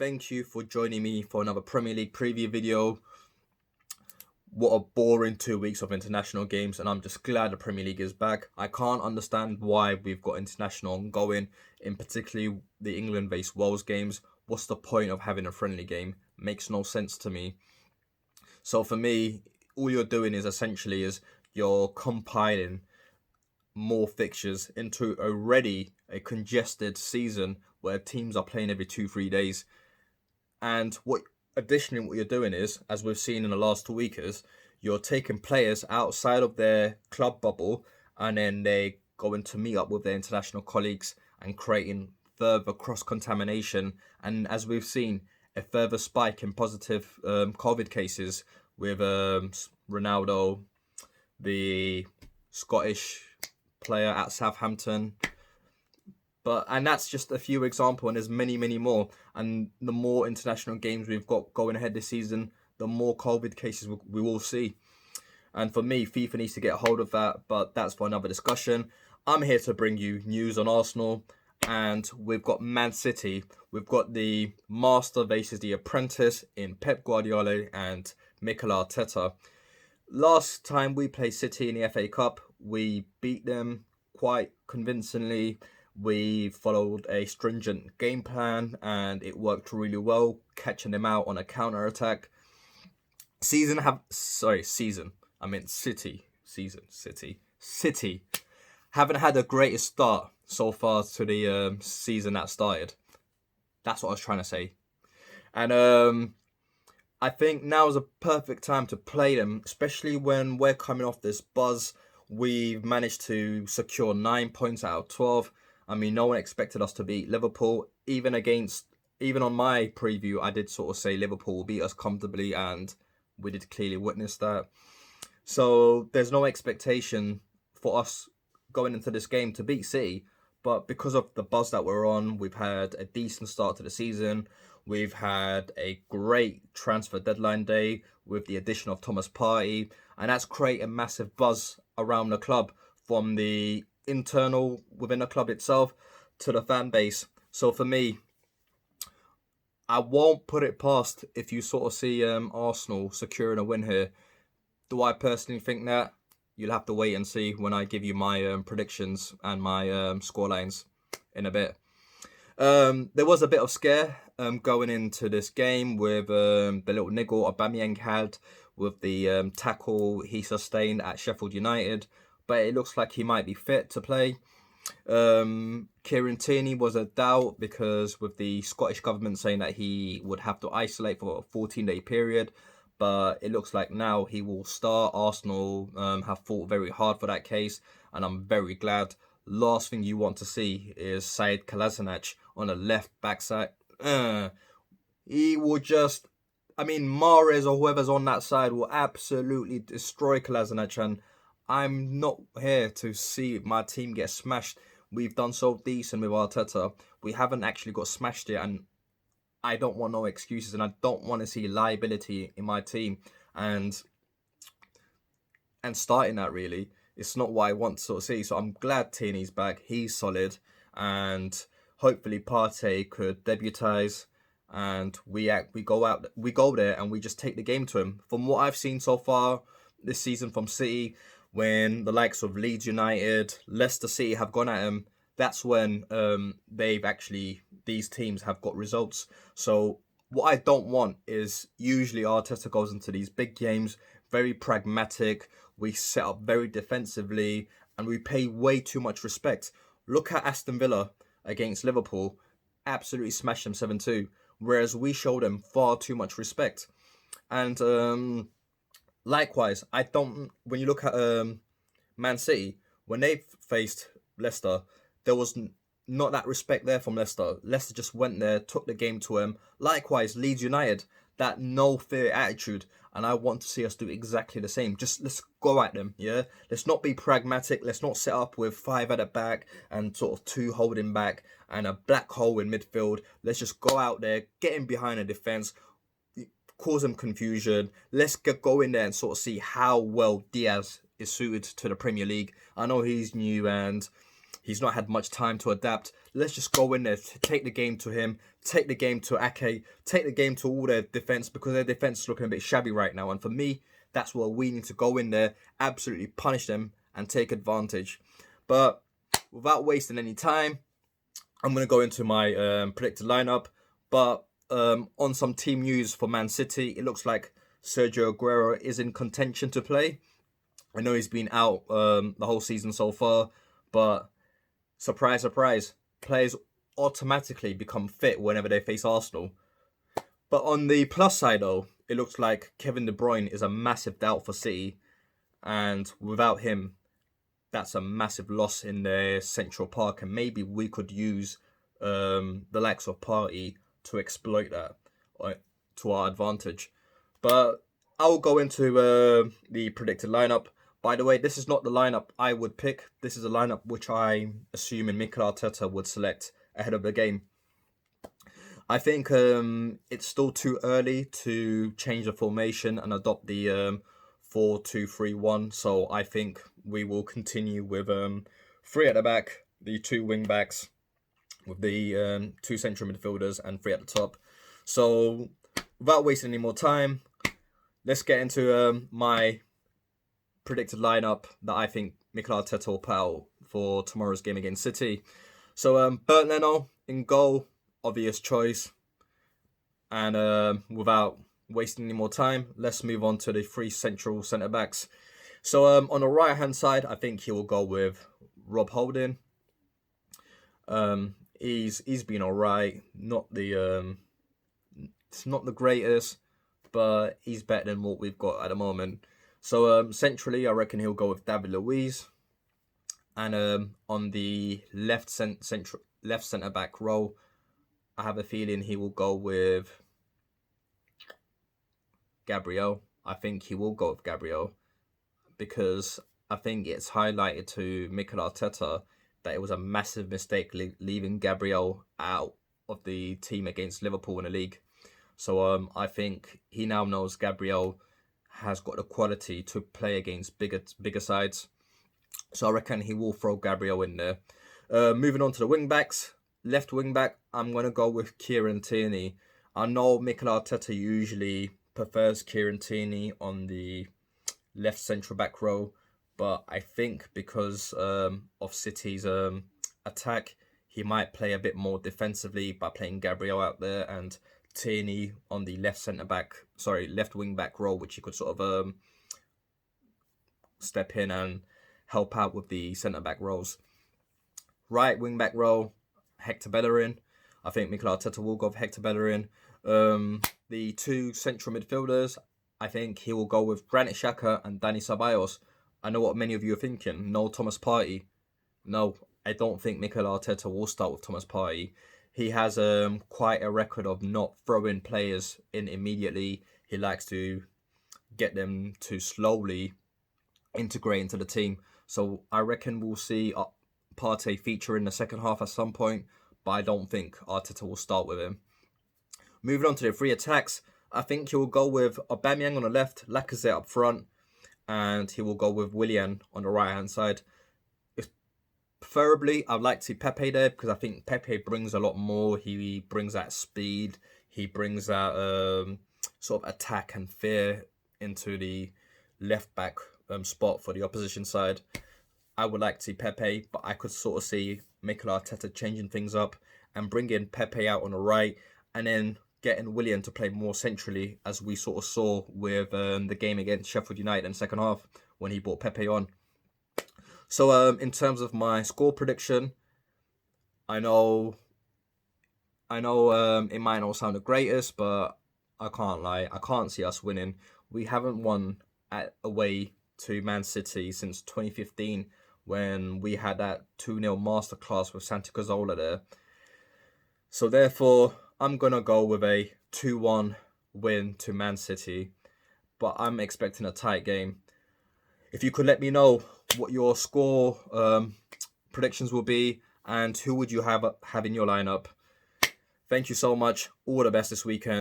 Thank you for joining me for another Premier League preview video. What a boring 2 weeks of international games, and I'm just glad the Premier League is back. I can't understand why we've got international ongoing, in particularly the England-based Wales games. What's the point of having a friendly game? Makes no sense to me. So for me, all you're doing is essentially you're compiling more fixtures into already a congested season where teams are playing every 2-3 days. And what you're doing is, as we've seen in the last 2 weeks, you're taking players outside of their club bubble and then they going to meet up with their international colleagues and creating further cross-contamination. And as we've seen, a further spike in positive COVID cases with Ronaldo, the Scottish player at Southampton. And that's just a few examples, and there's many, many more. And the more international games we've got going ahead this season, the more COVID cases we will see. And for me, FIFA needs to get a hold of that, but that's for another discussion. I'm here to bring you news on Arsenal, and we've got Man City. We've got the master versus the apprentice in Pep Guardiola and Mikel Arteta. Last time we played City in the FA Cup, we beat them quite convincingly. We followed a stringent game plan and it worked really well, catching them out on a counter-attack. City haven't had the greatest start so far to the season that started. That's what I was trying to say. And I think now is a perfect time to play them, especially when we're coming off this buzz. We've managed to secure 9 points out of 12. I mean, no one expected us to beat Liverpool. Even on my preview, I did sort of say Liverpool will beat us comfortably, and we did clearly witness that. So there's no expectation for us going into this game to beat City. But because of the buzz that we're on, we've had a decent start to the season. We've had a great transfer deadline day with the addition of Thomas Partey. And that's created a massive buzz around the club, from the internal within the club itself to the fan base. So for me, I won't put it past if you sort of see Arsenal securing a win here. Do I personally think that? You'll have to wait and see when I give you my predictions and my scorelines in a bit. There was a bit of scare going into this game with the little niggle Aubameyang had with the tackle he sustained at Sheffield United. But it looks like he might be fit to play. Kieran Tierney was a doubt because with the Scottish government saying that he would have to isolate for a 14-day period. But it looks like now he will start. Arsenal have fought very hard for that case, and I'm very glad. Last thing you want to see is Sead Kolasinac on the left backside. He will just... Mahrez or whoever's on that side will absolutely destroy Kolasinac, and I'm not here to see my team get smashed. We've done so decent with Arteta. We haven't actually got smashed yet, and I don't want no excuses, and I don't want to see liability in my team. And starting that, really, it's not what I want to sort of see. So I'm glad Tierney's back. He's solid, and hopefully Partey could debutise, and we go there, and we just take the game to him. From what I've seen so far this season from City, when the likes of Leeds United, Leicester City have gone at him, that's when these teams have got results. So what I don't want is, usually Arteta goes into these big games very pragmatic. We set up very defensively and we pay way too much respect. Look at Aston Villa against Liverpool, absolutely smashed them 7-2, whereas we showed them far too much respect. And likewise, when you look at Man City, when they faced Leicester, there was not that respect there from Leicester. Leicester just went there, took the game to him. Likewise, Leeds United, that no fear attitude. And I want to see us do exactly the same. Just let's go at them, yeah? Let's not be pragmatic. Let's not set up with 5 at the back and sort of 2 holding back and a black hole in midfield. Let's just go out there, get in behind the defence, cause them confusion. Let's go in there and sort of see how well Diaz is suited to the Premier League. I know he's new and He's not had much time to adapt. Let's just go in there, take the game to him, take the game to Ake, take the game to all their defence, because their defence is looking a bit shabby right now. And for me, that's where we need to go in there, absolutely punish them and take advantage. But without wasting any time, I'm going to go into my predicted lineup. But on some team news for Man City, it looks like Sergio Aguero is in contention to play. I know he's been out the whole season so far, but surprise, surprise, players automatically become fit whenever they face Arsenal. But on the plus side, though, it looks like Kevin De Bruyne is a massive doubt for City. And without him, that's a massive loss in their Central Park. And maybe we could use the likes of Partey to exploit that to our advantage. But I'll go into the predicted lineup. By the way, this is not the lineup I would pick. This is a lineup which I'm assuming Mikel Arteta would select ahead of the game. I think it's still too early to change the formation and adopt the 4-2-3-1. So I think we will continue with 3 at the back, the 2 wing backs, with the 2 central midfielders and 3 at the top. So without wasting any more time, let's get into my predicted lineup that I think Mikel Arteta will put out for tomorrow's game against City. So Bernd Leno in goal, obvious choice. And without wasting any more time, let's move on to the 3 central centre backs. So on the right hand side, I think he will go with Rob Holding. He's been alright, it's not the greatest, but he's better than what we've got at the moment. So centrally, I reckon he'll go with David Luiz, and on the left centre back role, I have a feeling he will go with Gabriel. I think he will go with Gabriel because I think it's highlighted to Mikel Arteta that it was a massive mistake leaving Gabriel out of the team against Liverpool in the league. So I think he now knows Gabriel has got the quality to play against bigger sides. So I reckon he will throw Gabriel in there. Moving on to the wing backs. Left wing back, I'm going to go with Kieran Tierney. I know Mikel Arteta usually prefers Kieran Tierney on the left central back row, but I think because of City's attack, he might play a bit more defensively by playing Gabriel out there and Tierney on the left wing back role, which he could sort of step in and help out with the centre back roles. Right wing back role, Hector Bellerin. I think Mikel Arteta will go with Hector Bellerin. The 2 central midfielders, I think he will go with Granit Xhaka and Dani Ceballos. I know what many of you are thinking. No Thomas Partey. No, I don't think Mikel Arteta will start with Thomas Partey. He has quite a record of not throwing players in immediately. He likes to get them to slowly integrate into the team. So I reckon we'll see Partey feature in the second half at some point, but I don't think Arteta will start with him. Moving on to the 3 attacks, I think he will go with Aubameyang on the left, Lacazette up front, and he will go with Willian on the right-hand side. Preferably, I'd like to see Pepe there because I think Pepe brings a lot more. He brings that speed. He brings that sort of attack and fear into the left-back spot for the opposition side. I would like to see Pepe, but I could sort of see Mikel Arteta changing things up and bringing Pepe out on the right and then getting Willian to play more centrally, as we sort of saw with the game against Sheffield United in the second half when he brought Pepe on. So in terms of my score prediction, I know it might not sound the greatest, but I can't lie. I can't see us winning. We haven't won away to Man City since 2015 when we had that 2-0 masterclass with Santi Cazorla there. So therefore, I'm going to go with a 2-1 win to Man City, but I'm expecting a tight game. If you could let me know what your score predictions will be and who would you have in your lineup. Thank you so much. All the best this weekend.